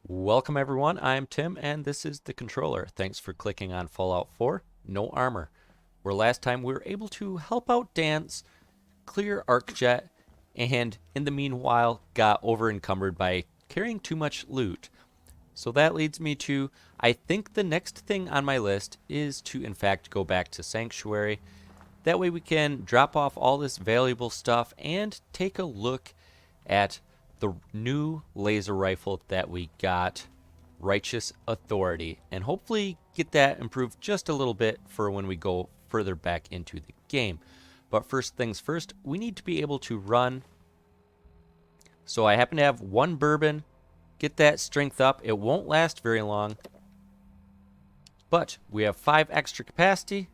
Welcome everyone, I'm Tim and this is the controller. Thanks for clicking on Fallout 4, No Armor, where last time we were able to help out Dance, clear ArcJet, and in the meanwhile got over encumbered by carrying too much loot. So that leads me to, I think the next thing on my list is to in fact go back to Sanctuary. That way we can drop off all this valuable stuff and take a look at the new laser rifle that we got, Righteous Authority, and hopefully get that improved just a little bit for when we go further back into the game. But first things first, we need to be able to run. So I happen to have one bourbon. Get that strength up. It won't last very long, but we have 5 extra capacity,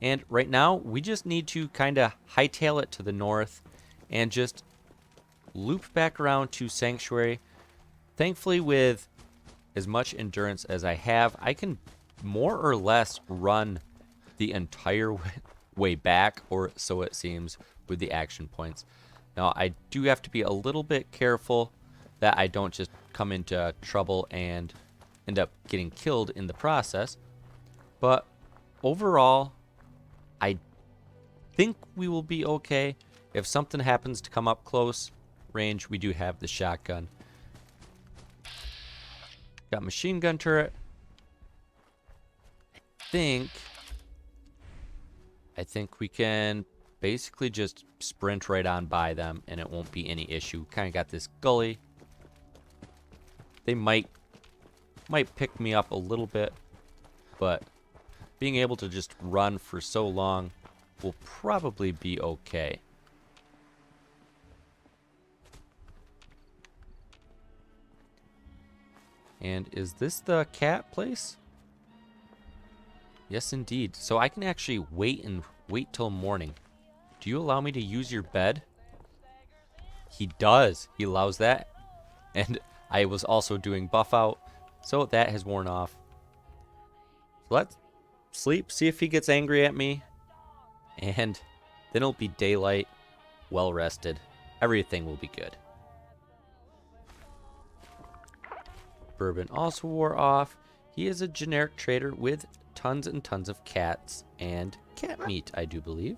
and right now we just need to kind of hightail it to the north and just loop back around to Sanctuary. Thankfully, with as much endurance as I have, I can more or less run the entire way back, or so it seems, with the action points. Now, I do have to be a little bit careful that I don't just come into trouble and end up getting killed in the process. But overall, I think we will be okay. If something happens to come up close range, we do have the shotgun. Got machine gun turret. I think we can basically just sprint right on by them and it won't be any issue. Kind of got this gully. They might pick me up a little bit, but being able to just run for so long will probably be okay. And is this the cat place? Yes, indeed. So I can actually wait till morning. Do you allow me to use your bed? He does. He allows that. And I was also doing buff out, so that has worn off. Let's sleep, see if he gets angry at me. And then it'll be daylight, well rested. Everything will be good. Bourbon also wore off. He is a generic trader with tons and tons of cats and cat meat, I do believe.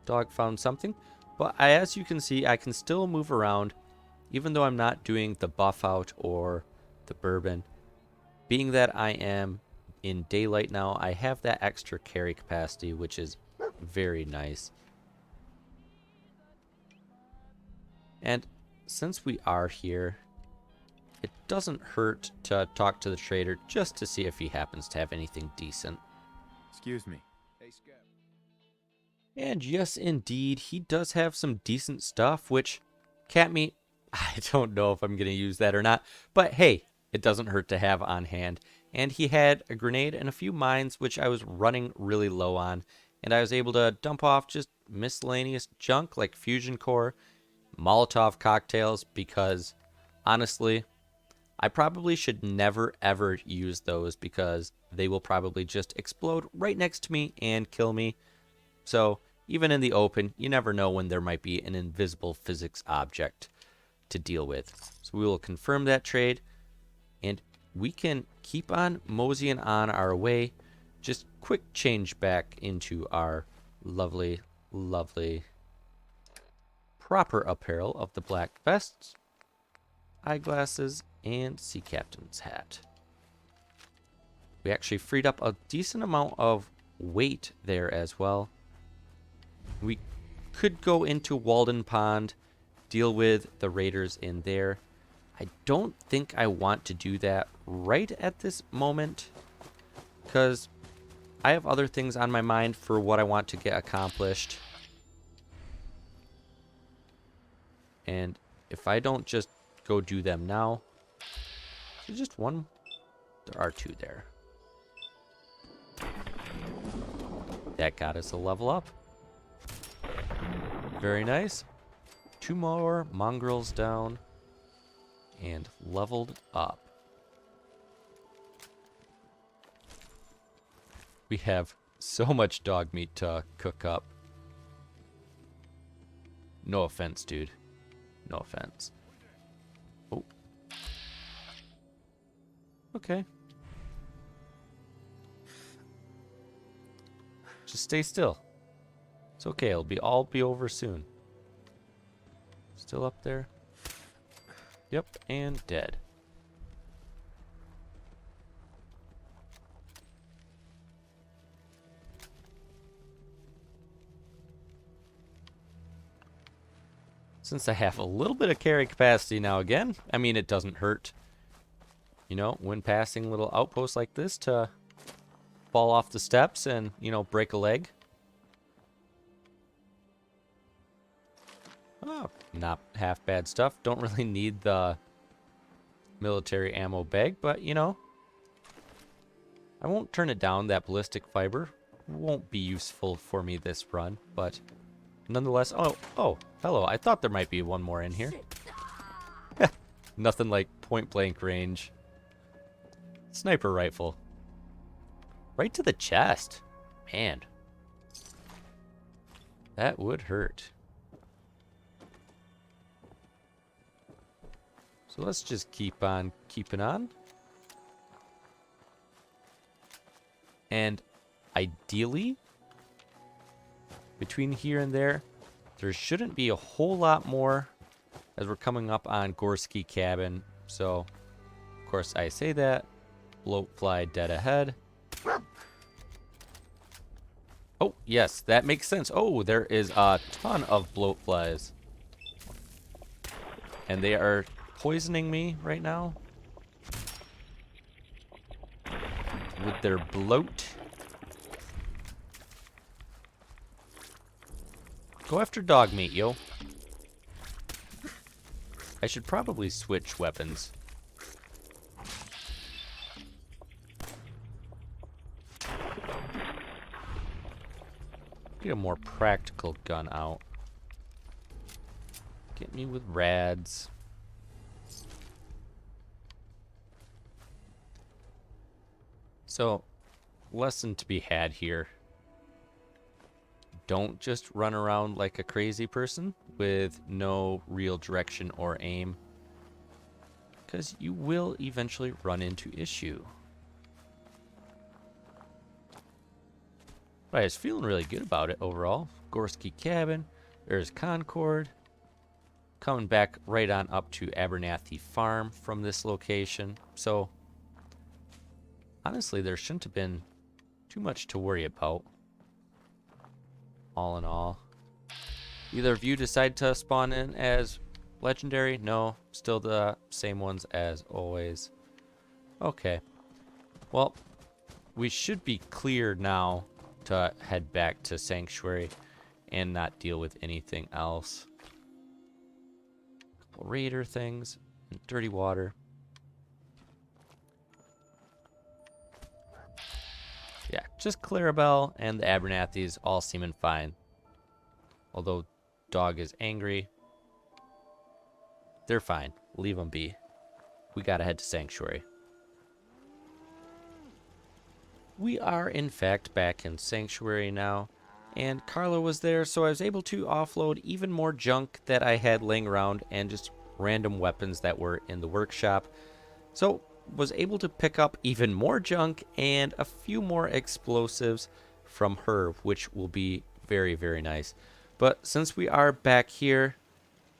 Dog found something, but as you can see, I can still move around even though I'm not doing the buff out or the bourbon. Being that I am in daylight now, I have that extra carry capacity, which is very nice. And since we are here, it doesn't hurt to talk to the trader just to see if he happens to have anything decent. Excuse me. And yes, indeed, he does have some decent stuff, which, cat meat, I don't know if I'm going to use that or not, but hey, it doesn't hurt to have on hand. And he had a grenade and a few mines, which I was running really low on, and I was able to dump off just miscellaneous junk like fusion core, Molotov cocktails, because honestly, I probably should never ever use those because they will probably just explode right next to me and kill me. So even in the open, you never know when there might be an invisible physics object to deal with. So we will confirm that trade and we can keep on moseying on our way. Just quick change back into our lovely, lovely proper apparel of the black vests, eyeglasses, and sea captain's hat. We actually freed up a decent amount of weight there as well. We could go into Walden Pond, deal with the raiders in there. I don't think I want to do that right at this moment because I have other things on my mind for what I want to get accomplished. And if I don't just go do them now, there's just one. There are 2 there. That got us a level up. Very nice. 2 more mongrels down and leveled up. We have so much dog meat to cook up. No offense, dude. No offense. Oh. okay. Just stay still. It's okay. It'll all be over soon. Still up there. Yep, and dead. Since I have a little bit of carry capacity now again, I mean, it doesn't hurt, you know, when passing little outposts like this to fall off the steps and, you know, break a leg. Oh, not half bad stuff. Don't really need the military ammo bag, but, you know, I won't turn it down. That ballistic fiber won't be useful for me this run, but nonetheless. Oh, hello. I thought there might be one more in here. Nothing like point blank range. Sniper rifle. Right to the chest. Man. That would hurt. So let's just keep on keeping on. And ideally, between here and there shouldn't be a whole lot more as we're coming up on Gorski Cabin. So, of course, I say that. Bloatfly dead ahead. Oh, yes, that makes sense. Oh, there is a ton of bloatflies. And they are poisoning me right now with their bloat. Go after dog meat, yo. I should probably switch weapons. Get a more practical gun out. Get me with rads. So, lesson to be had here. Don't just run around like a crazy person with no real direction or aim, because you will eventually run into issue. But I was feeling really good about it overall. Gorski Cabin, there's Concord. Coming back right on up to Abernathy Farm from this location. So, honestly, there shouldn't have been too much to worry about. All in all. Either of you decide to spawn in as legendary? No, still the same ones as always. Okay. Well, we should be clear now to head back to Sanctuary and not deal with anything else. Couple raider things and dirty water. Yeah, just Clarabelle and the Abernathys all seeming fine. Although dog is angry. They're fine. Leave them be. We gotta head to Sanctuary. We are, in fact, back in Sanctuary now. And Carla was there, so I was able to offload even more junk that I had laying around and just random weapons that were in the workshop. So, was able to pick up even more junk and a few more explosives from her, which will be very, very nice. But since we are back here,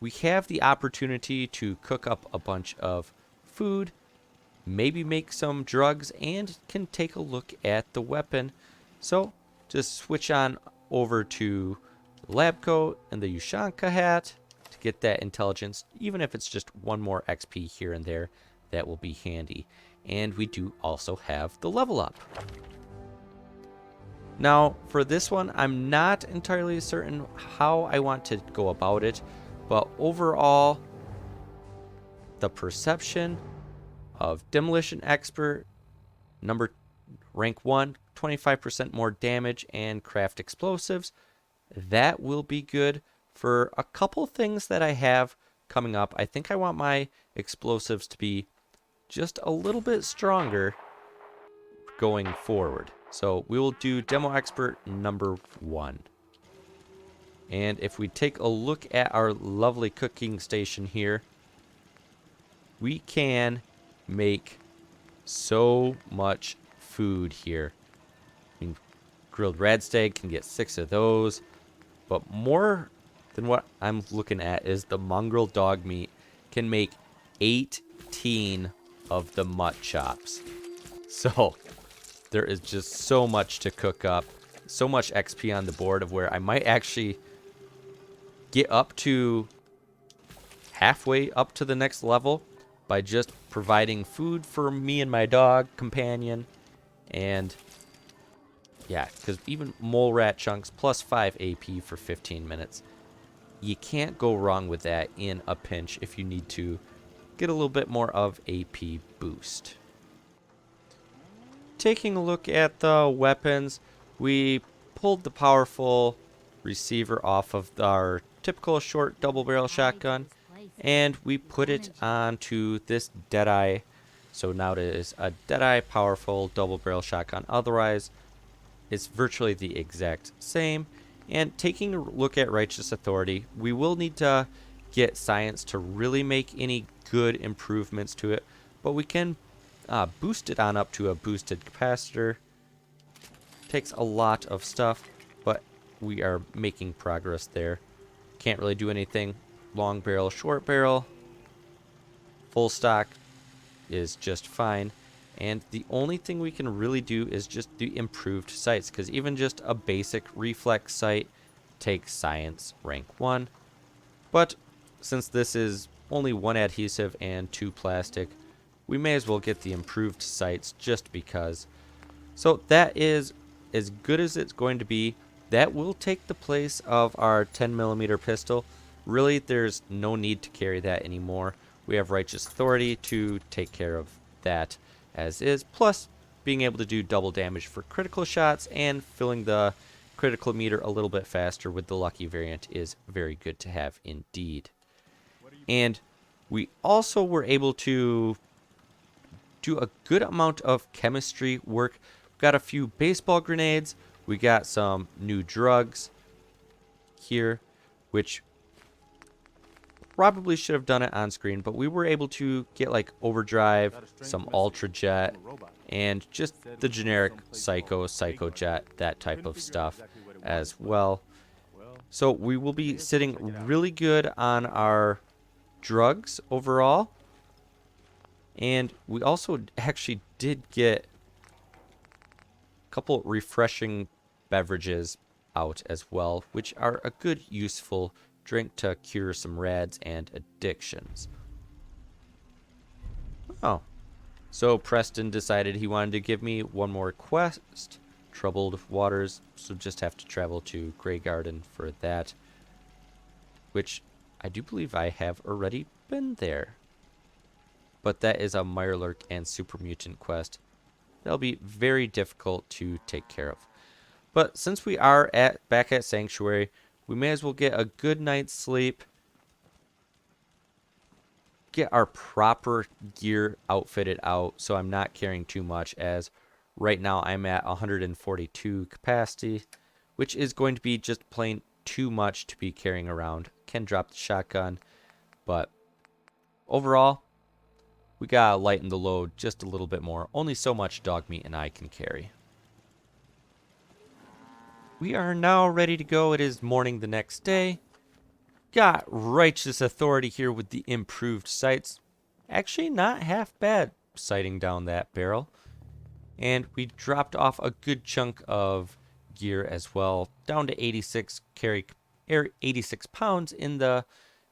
we have the opportunity to cook up a bunch of food, maybe make some drugs, and can take a look at the weapon. So just switch on over to the lab coat and the Ushanka hat to get that intelligence. Even if it's just one more XP here and there, that will be handy. And we do also have the level up. Now, for this one, I'm not entirely certain how I want to go about it, but overall, the perception of Demolition Expert, rank 1, 25% more damage, and craft explosives, that will be good for a couple things that I have coming up. I think I want my explosives to be just a little bit stronger going forward. So we will do Demo Expert number 1. And if we take a look at our lovely cooking station here, we can make so much food here. I mean, grilled radstag can get 6 of those, but more than what I'm looking at is the mongrel dog meat can make 18 of the mutt chops. So there is just so much to cook up, so much XP on the board of where I might actually get up to halfway up to the next level by just providing food for me and my dog companion. And yeah, because even mole rat chunks plus 5 AP for 15 minutes. You can't go wrong with that in a pinch if you need to get a little bit more of AP boost. Taking a look at the weapons, we pulled the powerful receiver off of our typical short double barrel shotgun, and we put it onto this Deadeye. So now it is a Deadeye powerful double barrel shotgun. Otherwise, it's virtually the exact same. And taking a look at Righteous Authority, we will need to get science to really make any good improvements to it, but we can boost it on up to a boosted capacitor. Takes a lot of stuff, but we are making progress there. Can't really do anything. Long barrel, short barrel, full stock is just fine. And the only thing we can really do is just the improved sights, because even just a basic reflex sight takes science rank 1. But since this is only 1 adhesive and 2 plastic, we may as well get the improved sights just because. So that is as good as it's going to be. That will take the place of our 10mm pistol. Really, there's no need to carry that anymore. We have Righteous Authority to take care of that as is. Plus, being able to do double damage for critical shots and filling the critical meter a little bit faster with the lucky variant is very good to have indeed. And we also were able to do a good amount of chemistry work. We got a few baseball grenades. We got some new drugs here, which probably should have done it on screen, but we were able to get like overdrive, some ultra jet, and just the generic psycho jet, that type of stuff as well. So we will be sitting really good on our drugs overall. And we also actually did get a couple refreshing beverages out as well, which are a good, useful drink to cure some rads and addictions. Oh, so Preston decided he wanted to give me one more quest, Troubled Waters, so just have to travel to Grey Garden for that, which I do believe I have already been there. But that is a Mirelurk and Super Mutant quest. That'll be very difficult to take care of. But since we are back at Sanctuary, we may as well get a good night's sleep, get our proper gear outfitted out so I'm not carrying too much, as right now I'm at 142 capacity, which is going to be just plain too much to be carrying around. Can drop the shotgun, but overall, we gotta lighten the load just a little bit more. Only so much dog meat and I can carry. We are now ready to go. It is morning the next day. Got Righteous Authority here with the improved sights. Actually, not half bad sighting down that barrel. And we dropped off a good chunk of gear as well, down to 86 pounds in the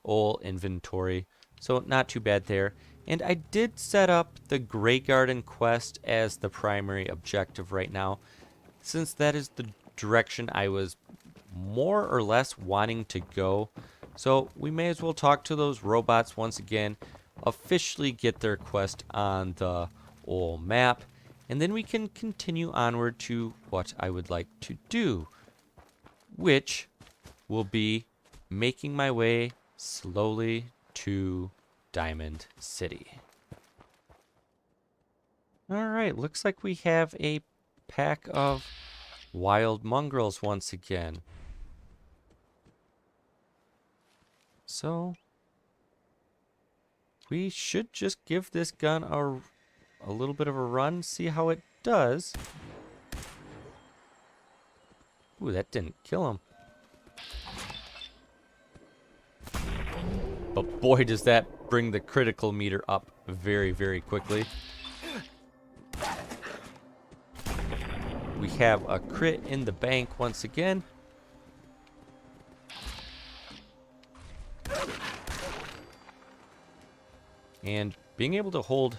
old inventory. So not too bad there. And I did set up the Grey Garden quest as the primary objective right now, since that is the direction I was more or less wanting to go. So we may as well talk to those robots once again, officially get their quest on the old map, and then we can continue onward to what I would like to do, which will be making my way slowly to Diamond City. Alright, looks like we have a pack of wild mongrels once again. So we should just give this gun a a little bit of a run, see how it does. Ooh, that didn't kill him. But boy, does that bring the critical meter up very, very quickly. We have a crit in the bank once again. And being able to hold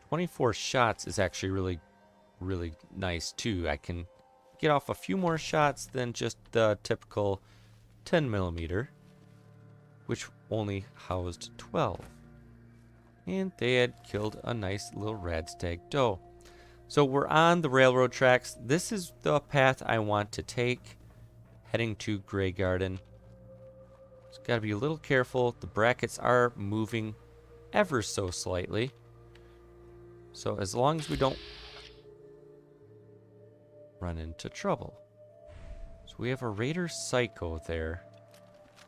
24 shots is actually really, really nice too. I can get off a few more shots than just the typical 10 millimeter, which only housed 12. And they had killed a nice little radstag doe. So we're on the railroad tracks. This is the path I want to take, heading to Grey Garden. Just got to be a little careful. The brackets are moving ever so slightly. So as long as we don't run into trouble. So we have a Raider Psycho there.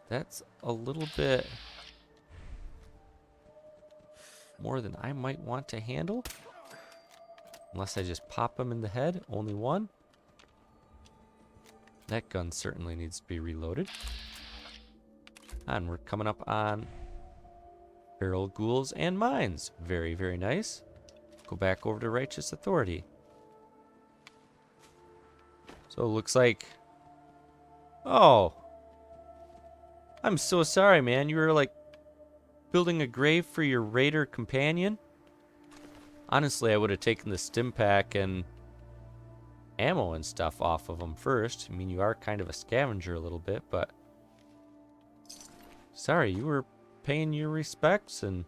That's a little bit more than I might want to handle. Unless I just pop him in the head. Only one. That gun certainly needs to be reloaded. And we're coming up on Feral Ghouls and Mines. Very, very nice. Go back over to Righteous Authority. So it looks like... Oh. I'm so sorry, man. You were like building a grave for your raider companion? Honestly, I would have taken the stim pack and ammo and stuff off of them first. I mean, you are kind of a scavenger a little bit, but... Sorry, you were paying your respects and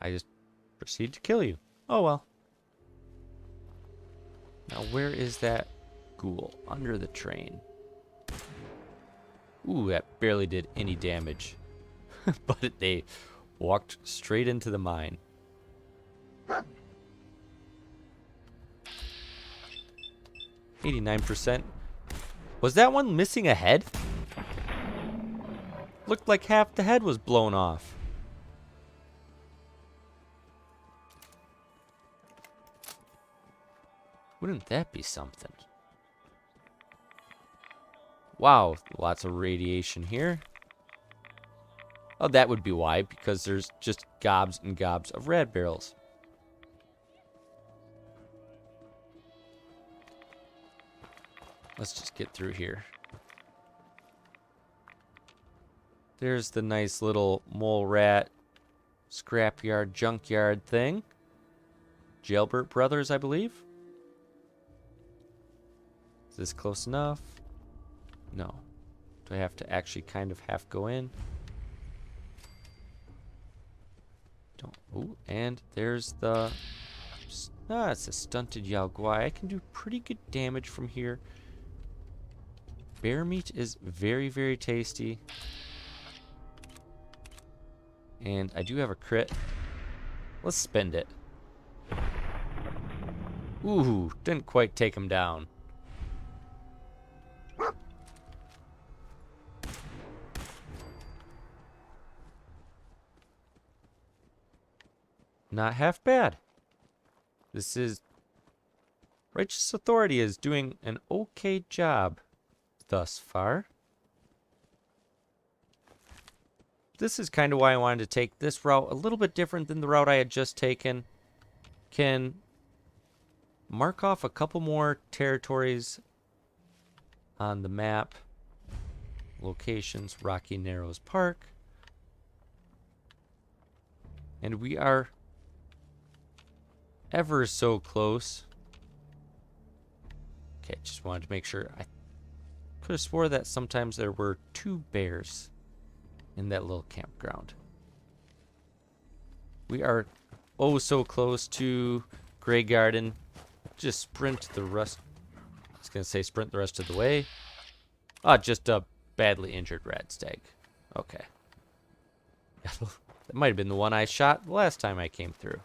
I just proceeded to kill you. Oh well. Now where is that ghoul? Under the train. Ooh, that barely did any damage. But they walked straight into the mine. 89%. Was that one missing a head? Looked like half the head was blown off. Wouldn't that be something? Wow, lots of radiation here. Oh, that would be why, because there's just gobs and gobs of rad barrels. Let's just get through here. There's the nice little mole rat scrapyard junkyard thing. Jailbird Brothers, I believe. Is this close enough? No. Do I have to actually kind of half go in? Don't. Ooh, and there's the... Ah, it's a stunted Yalguai. I can do pretty good damage from here. Bear meat is very, very tasty. And I do have a crit. Let's spend it. Ooh, didn't quite take him down. Not half bad. This is... Righteous Authority is doing an okay job thus far. This is kind of why I wanted to take this route, a little bit different than the route I had just taken. Can mark off a couple more territories on the map. Locations, Rocky Narrows Park. And we are ever so close. Okay, just wanted to make sure. I could have swore that sometimes there were 2 bears in that little campground. We are oh so close to Grey Garden. Just sprint the rest. I was going to say sprint the rest of the way. Ah, just a badly injured radstag. Okay. That might have been the one I shot the last time I came through.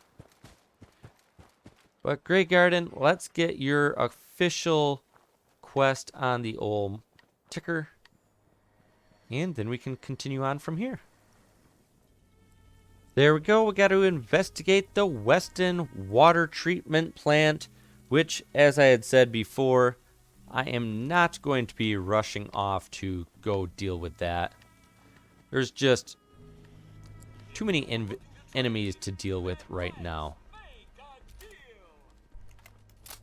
But Grey Garden, let's get your official quest on the old ticker. And then we can continue on from here. There we go. We got to investigate the Weston water treatment plant, which, as I had said before, I am not going to be rushing off to go deal with that. There's just too many enemies to deal with right now.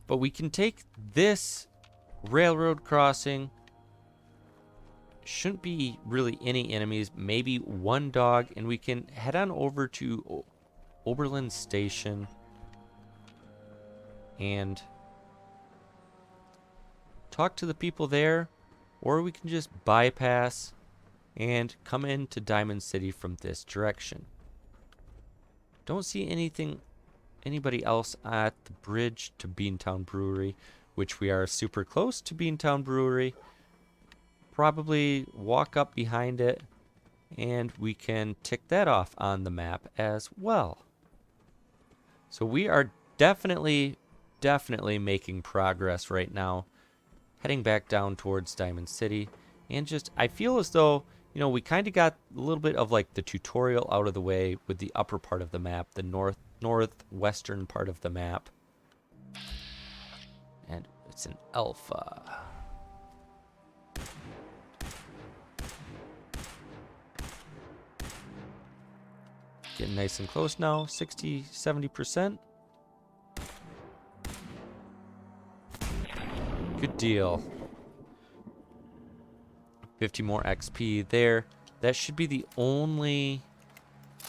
But we can take this railroad crossing. Shouldn't be really any enemies, maybe one dog, and we can head on over to Oberlin Station and talk to the people there, or we can just bypass and come into Diamond City from this direction. Don't see anybody else at the bridge to BEANTOWN Brewery, which we are super close to BEANTOWN Brewery. Probably walk up behind it and we can tick that off on the map as well. So we are definitely making progress right now, heading back down towards Diamond City. And just, I feel as though, you know, we kind of got a little bit of like the tutorial out of the way with the upper part of the map, the northwestern part of the map. And it's an alpha. Getting nice and close now, 60-70%. Good deal. 50 more XP there. That should be the only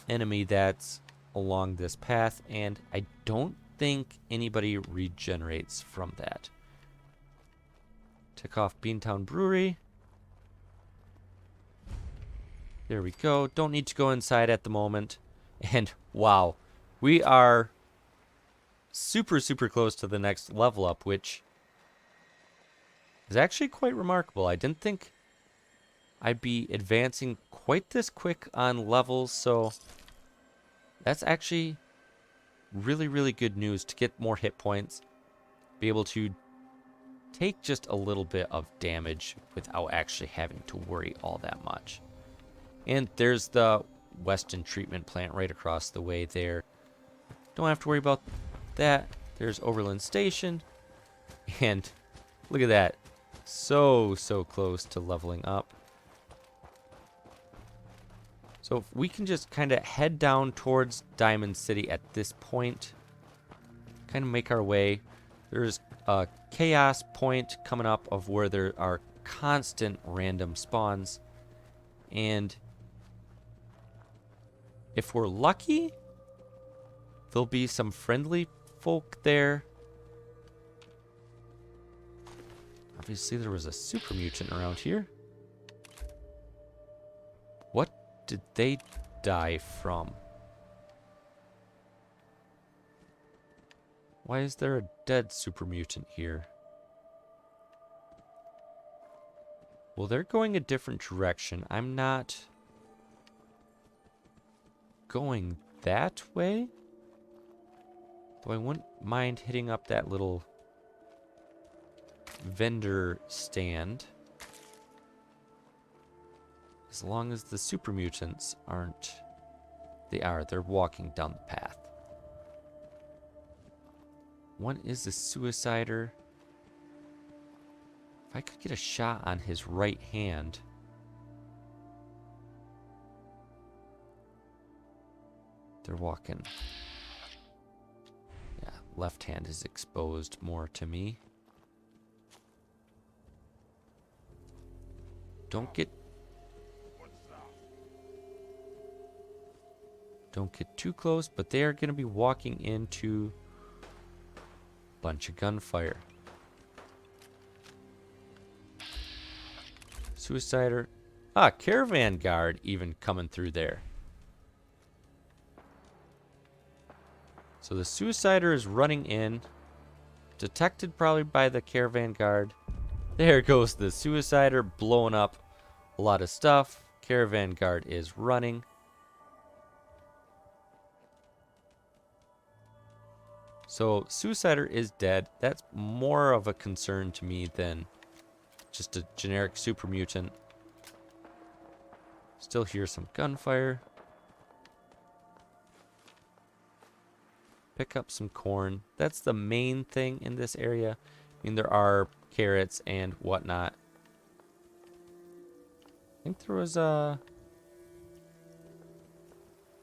enemy that's along this path, and I don't think anybody regenerates from that. Tick off BEANTOWN Brewery. There we go. Don't need to go inside at the moment. And wow, we are super close to the next level up, which is actually quite remarkable. I didn't think I'd be advancing quite this quick on levels, so that's actually really good news to get more hit points, be able to take just a little bit of damage without actually having to worry all that much. And there's the Weston treatment plant right across the way there. Don't have to worry about that. There's Oberlin Station. And look at that. So close to leveling up. So if we can just kind of head down towards Diamond City at this point. Kind of make our way. There's a chaos point coming up of where there are constant random spawns. And if we're lucky, there'll be some friendly folk there. Obviously, there was a super mutant around here. What did they die from? Why is there a dead super mutant here? Well, they're going a different direction. I'm not going that way. Though I wouldn't mind hitting up that little vendor stand. As long as the super mutants aren't... They're walking down the path. One is a suicider. If I could get a shot on his right hand. They're walking. Yeah, left hand is exposed more to me. Don't get too close, but they are going to be walking into a bunch of gunfire. Suicider. Ah, caravan guard even coming through there. So the suicider is running in. Detected probably by the caravan guard. There goes the suicider blowing up a lot of stuff. Caravan guard is running. So suicider is dead. That's more of a concern to me than just a generic super mutant. Still hear some gunfire. Pick up some corn. That's the main thing in this area. I mean, there are carrots and whatnot. I think there was a...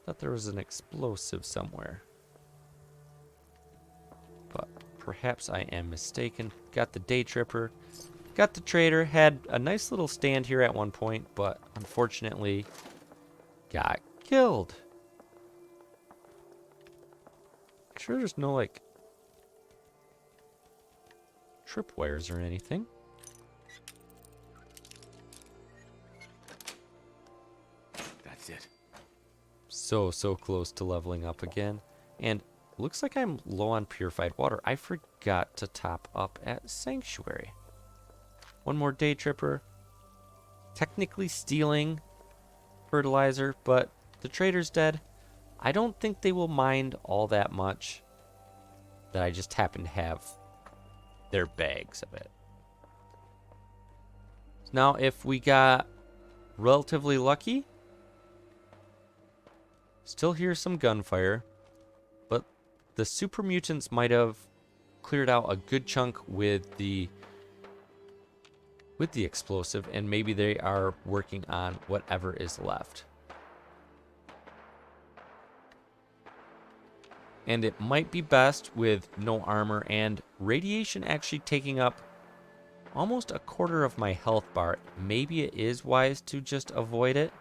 thought there was an explosive somewhere. But perhaps I am mistaken. Got the day tripper. Got the trader. Had a nice little stand here at one point, but unfortunately got killed. Sure there's no, like, tripwires or anything. That's it. So close to leveling up again. And looks like I'm low on purified water. I forgot to top up at Sanctuary. One more day tripper. Technically stealing fertilizer, but the trader's dead. I don't think they will mind all that much that I just happen to have their bags of it. Now, if we got relatively lucky, still hear some gunfire, but the super mutants might have cleared out a good chunk with the explosive, and maybe they are working on whatever is left. And it might be best with no armor and radiation actually taking up almost a quarter of my health bar. Maybe it is wise to just avoid it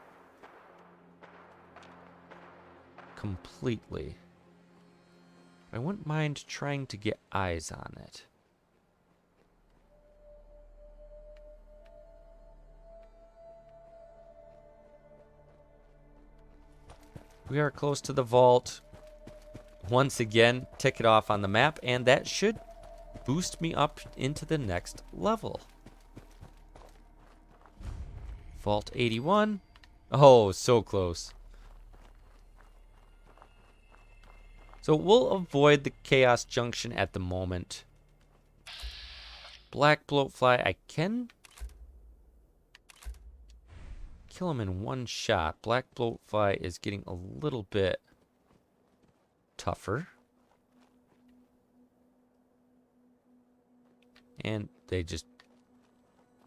completely. I wouldn't mind trying to get eyes on it. We are close to the vault. Once again, tick it off on the map, and that should boost me up into the next level. Vault 81. Oh, so close. So we'll avoid the Chaos Junction at the moment. Black bloatfly, I can kill him in one shot. Black bloatfly is getting a little bit tougher. And they just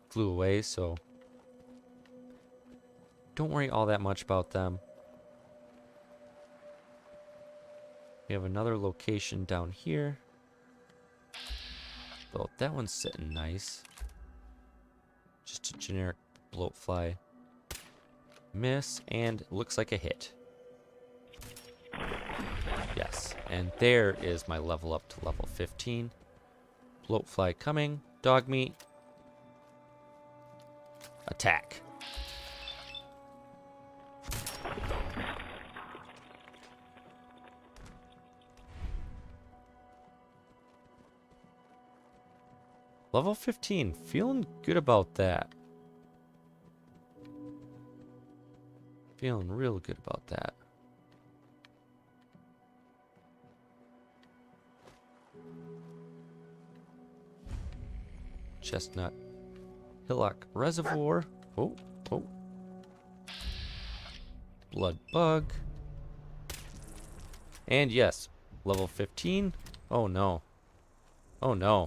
flew away, so don't worry all that much about them. We have another location down here. Though that one's sitting nice. Just a generic bloatfly. Miss, and looks like a hit. Yes, and there is my level up to level 15. Bloatfly coming. Dog meat. Attack. Level 15. Feeling good about that. Feeling real good about that. Chestnut. Hillock Reservoir. Oh. Blood bug. And yes, level 15. Oh no. Oh no.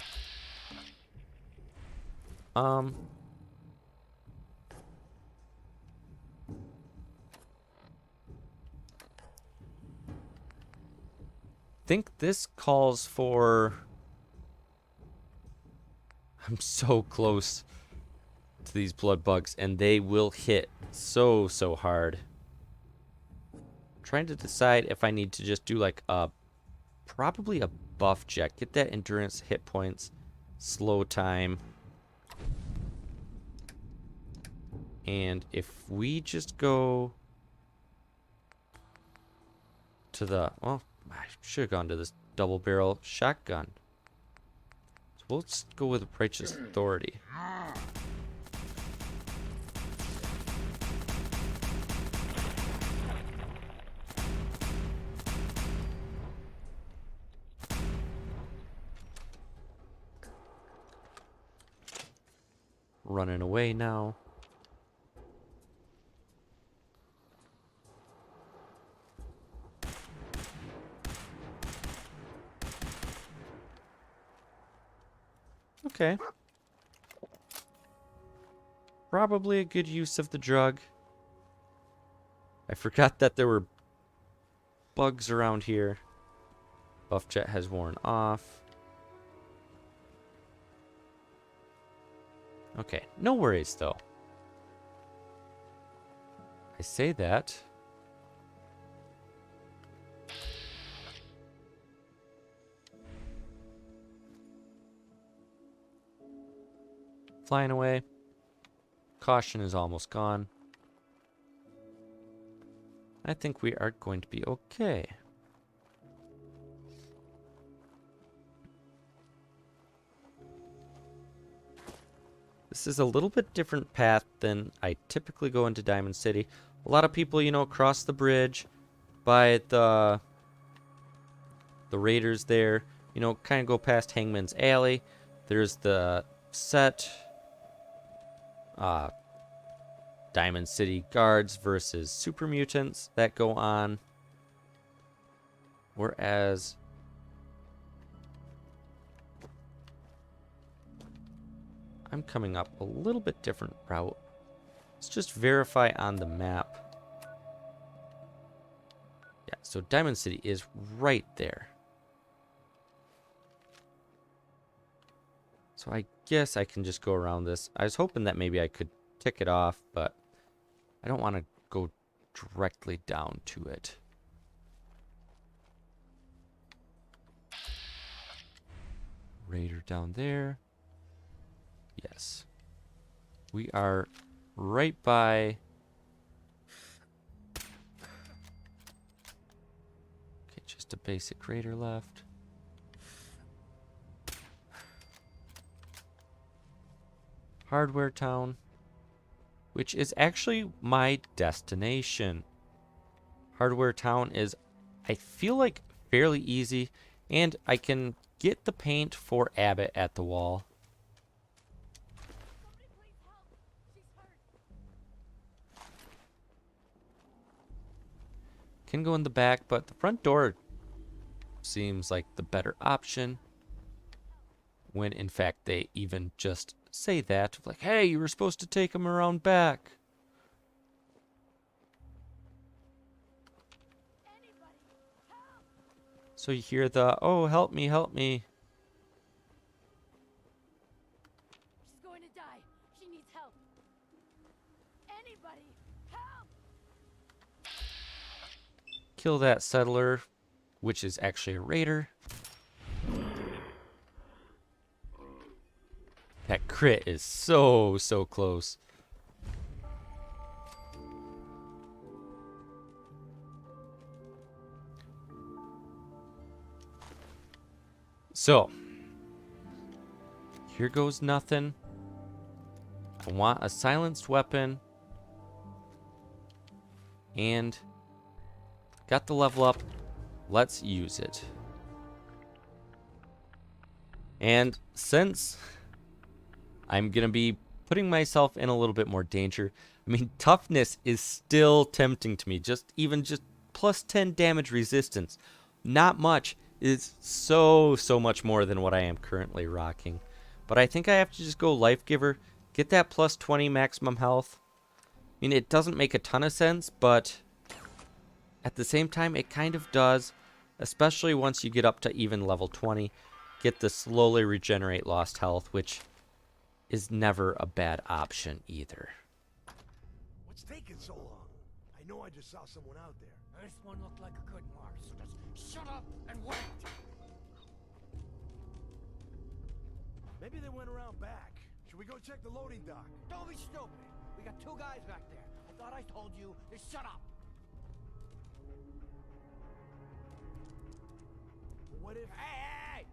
Think this calls for... I'm so close to these blood bugs, and they will hit so hard. I'm trying to decide if I need to just do like a... probably a buff check. Get that endurance, hit points, slow time. And if we just go to the... well, I should have gone to this double barrel shotgun. So we'll just go with Righteous Authority. Running away now. Okay. Probably a good use of the drug. I forgot that there were bugs around here. Buff jet has worn off. Okay, no worries though. I say that. Flying away. Caution is almost gone. I think we are going to be okay. This is a little bit different path than I typically go into Diamond City. A lot of people, you know, cross the bridge by the raiders there. You know, kind of go past Hangman's Alley. There's the set Diamond City guards versus super mutants that go on. Whereas I'm coming up a little bit different route. Let's just verify on the map. Yeah, so Diamond City is right there. So I guess I can just go around this. I was hoping that maybe I could tick it off, but I don't want to go directly down to it. Raider down there. Yes. We are right by... Okay, just a basic raider left. Hardware Town, which is actually my destination. Hardware Town is, I feel like, fairly easy, and I can get the paint for Abbott at the wall. Can go in the back, but the front door seems like the better option. When in fact they even just say that, like, hey, you were supposed to take him around back. So you hear the, oh, help me, help me. She's going to die. She needs help. Anybody, help! Kill that settler, which is actually a raider. That crit is so close. So, here goes nothing. I want a silenced weapon. And got the level up. Let's use it. And since I'm going to be putting myself in a little bit more danger, I mean, toughness is still tempting to me. Just plus 10 damage resistance. Not much. Is so much more than what I am currently rocking. But I think I have to just go Life Giver. Get that plus 20 maximum health. I mean, it doesn't make a ton of sense, but at the same time, it kind of does. Especially once you get up to even level 20. Get the slowly regenerate lost health, which is never a bad option either. What's taking so long? I know I just saw someone out there. This one looked like a good mark, so just shut up and wait. Maybe they went around back. Should we go check the loading dock? Don't be stupid. We got two guys back there. I thought I told you to shut up. What if... Hey!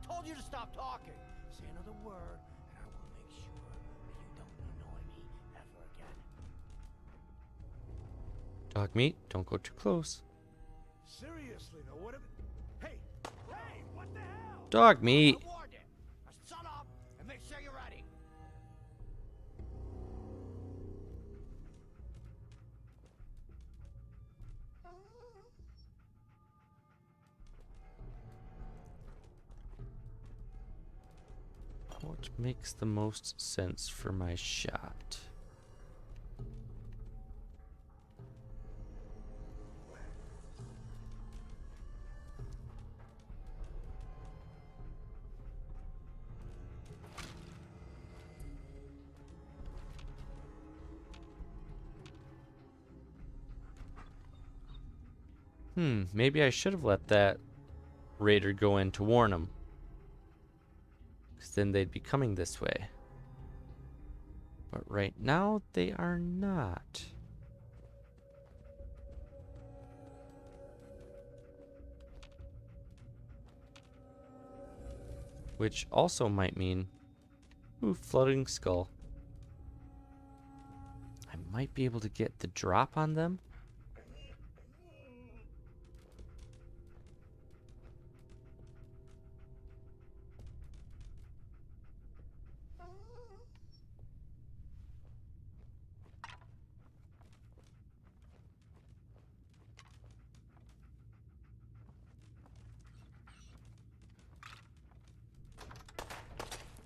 Told you to stop talking. Say another word, and I will make sure that you don't annoy me ever again. Dog meat, don't go too close. Seriously though, what if... Hey! Hey! What the hell? Dog meat. I warned you. Now shut up and make sure you're ready. Which makes the most sense for my shot. Maybe I should have let that raider go in to warn him. Because then they'd be coming this way. But right now, they are not. Which also might mean... Ooh, floating skull. I might be able to get the drop on them.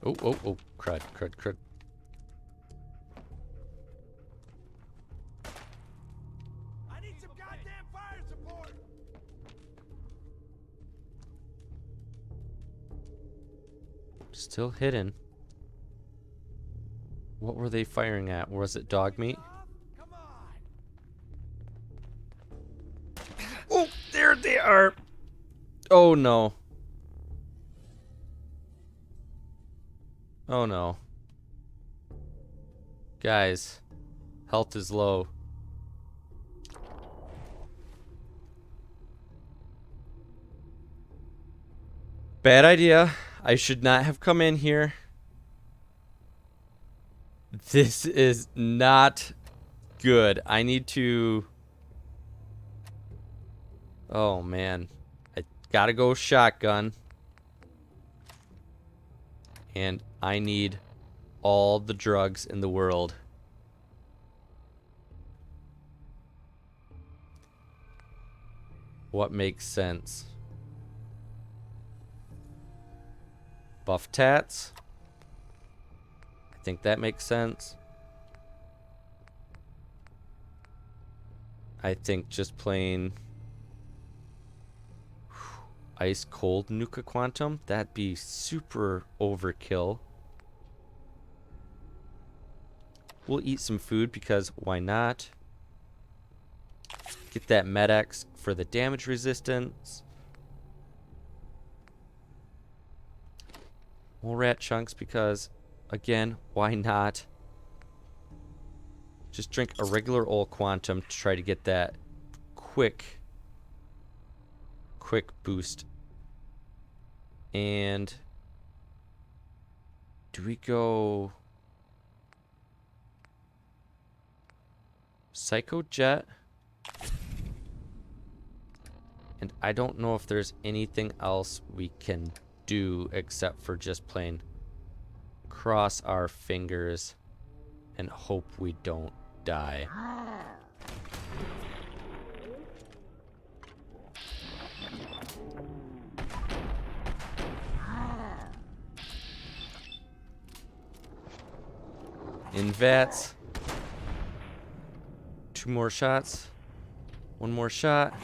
Oh, crud. I need some goddamn fire support! Still hidden. What were they firing at? Was it dog meat? Come on! Oh, there they are! Oh no. Oh no. Guys, health is low. Bad idea. I should not have come in here. This is not good. I need to... Oh man. I gotta go shotgun. And I need all the drugs in the world. What makes sense? Buff tats. I think that makes sense. I think just plain ice cold Nuka Quantum. That'd be super overkill. We'll eat some food because why not? Get that Med-X for the damage resistance. More rat chunks because, again, why not? Just drink a regular old Quantum to try to get that quick boost. And do we go Psycho Jet? And I don't know if there's anything else we can do except for just plain cross our fingers and hope we don't die. In vats. 2 more shots. 1 more shot.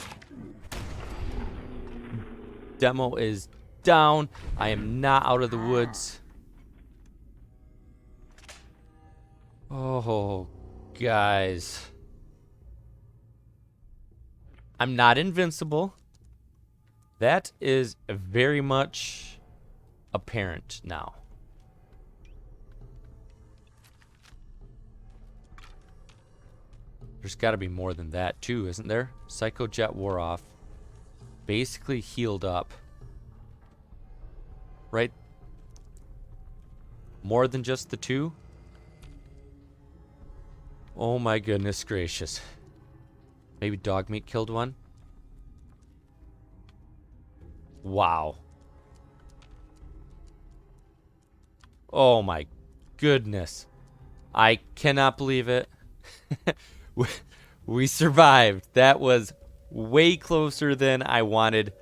Demo is down. I am not out of the woods. Oh, guys. I'm not invincible. That is very much apparent now. There's got to be more than that too, isn't there? Psycho Jet wore off. Basically healed up. Right? More than just the 2? Oh my goodness gracious. Maybe dog meat killed one? Wow. Oh my goodness. I cannot believe it. We survived. That was way closer than I wanted.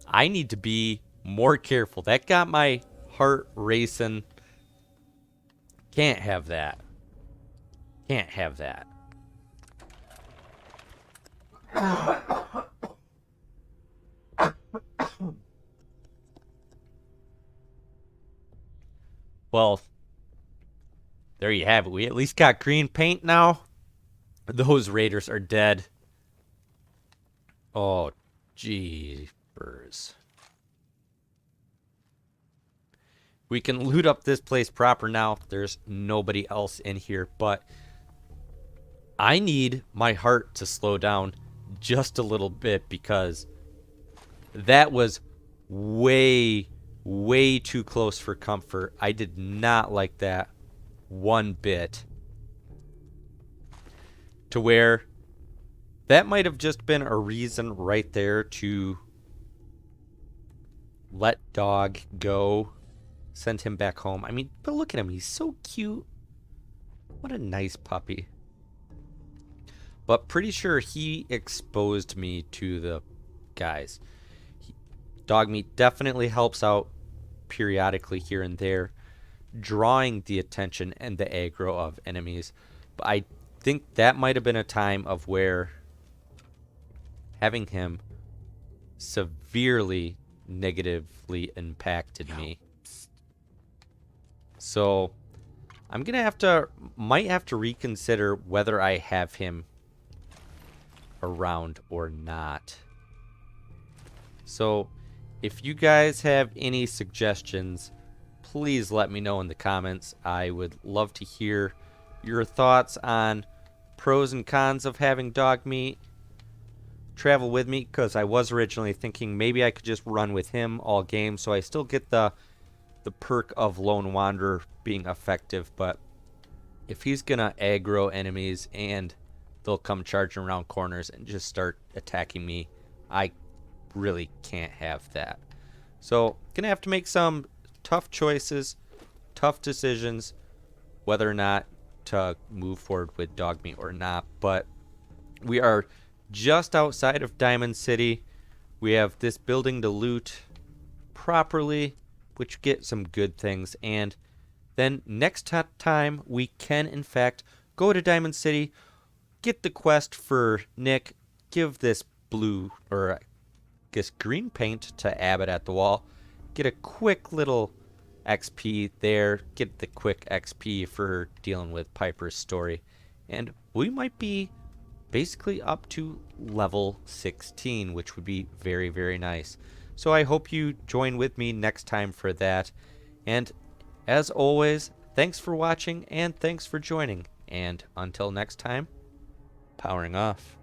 I need to be more careful. That got my heart racing Can't have that. Can't have that. Well, there you have it. We at least got green paint now. Those raiders are dead. Oh, jeepers. We can loot up this place proper now. There's nobody else in here, but I need my heart to slow down just a little bit because that was way, way too close for comfort. I did not like that one bit. To where that might have just been a reason right there to let dog go, send him back home. I mean, but look at him. He's so cute. What a nice puppy. But pretty sure he exposed me to the guys. Dog meat definitely helps out periodically here and there, drawing the attention and the aggro of enemies. But I think that might have been a time of where having him severely negatively impacted me. So I'm gonna might have to reconsider whether I have him around or not. So if you guys have any suggestions, please let me know in the comments. I would love to hear your thoughts on pros and cons of having dog meat travel with me, because I was originally thinking maybe I could just run with him all game so I still get the perk of Lone Wanderer being effective. But if he's gonna aggro enemies and they'll come charging around corners and just start attacking me, I really can't have that. So gonna have to make some tough choices, tough decisions, whether or not to move forward with dog meat or not. But we are just outside of Diamond City. We have this building to loot properly, which get some good things. And then next time we can in fact go to Diamond City, get the quest for Nick, give this blue, or I guess green paint to Abbott at the wall, get a quick little XP there, get the quick XP for dealing with Piper's story, and we might be basically up to level 16, which would be very, very nice. So I hope you join with me next time for that. And as always, thanks for watching and thanks for joining. And until next time, powering off.